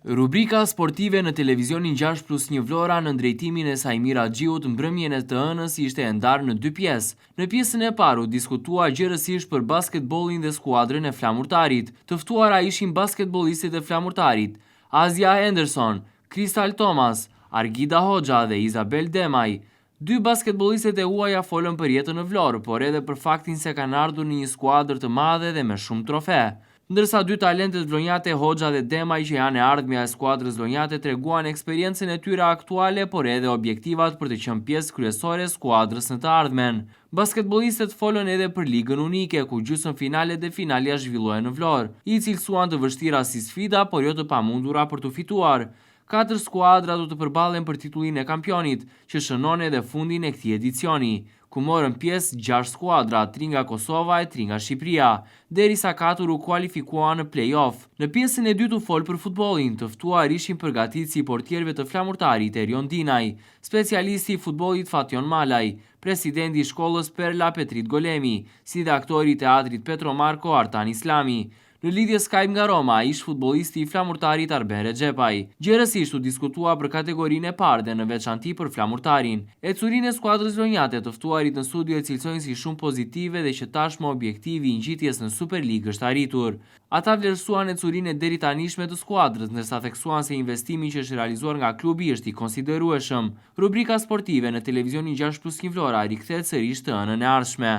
Rubrika sportive në televizionin 6+1 Vlora në drejtimin e Sajmir Axhiut mbrëmjen e të hënës ishte e ndarë në dy pjesë. Në pjesën e parë u diskutua gjërësisht për basketbollin dhe skuadrën e Flamurtarit. Të ftuara ishin basketbollistët e Flamurtarit, Azia Henderson, Kristal Thomas, Argida Hoxha dhe Izabel Demaj. Dy basketbollistët e huaja folën për jetën në Vlorë, por edhe për faktin se kanë ardhur në një skuadër të madhe dhe me shumë trofe. Ndërsa dy talentet vlonjate Hoxha dhe Demaj që janë e ardhmja e skuadrës vlonjate treguan eksperiencën e tyre aktuale, por edhe objektivat për të qenë pjesë kryesore e skuadrës në të ardhmen. Basketbollistët folën edhe për ligën unike, ku gjysmëfinalet dhe finalja zhvillohen në Vlorë, i cilësuan të vështira si sfida, por jo të pamundura për të fituar. 4 skuadra do të përballen për titullin e kampionit, që shënon edhe fundin e këtij edicioni, ku morën pjesë 6 skuadra, 3 nga Kosova e 3 nga Shqipëria, derisa 4 u kualifikuan në play-off. Në pjesën e dytë u fol për futbollin, të ftuar ishin përgatitësi i portierëve të Flamurtarit Erion Dinaj, specialisti i futbollit Fatjon Malaj, presidenti i shkollës Perla Petrit Golemi, si dhe aktori i teatrit Petro Marko Artan Islami. Në lidhje Skype nga Roma, ish futbollisti i Flamurtarit Arben Rexhepaj. Gjerësisht u diskutua për kategorinë e parë dhe në veçanti për Flamurtarin. Ecurinë e skuadrës vlonjate të ftuarit në studio e cilësojnë si shumë pozitive dhe që tashmë objektivi i ngjitjes në Superligë është arritur. Ata vlerësuan ecurinë e deri tanishme të skuadrës, ndërsa theksuan se investimi që është realizuar nga klubi është i konsiderueshëm. Rubrika sportive në televizionin 6+1 Vlora rikthehet sërish të hënën e ardhshme.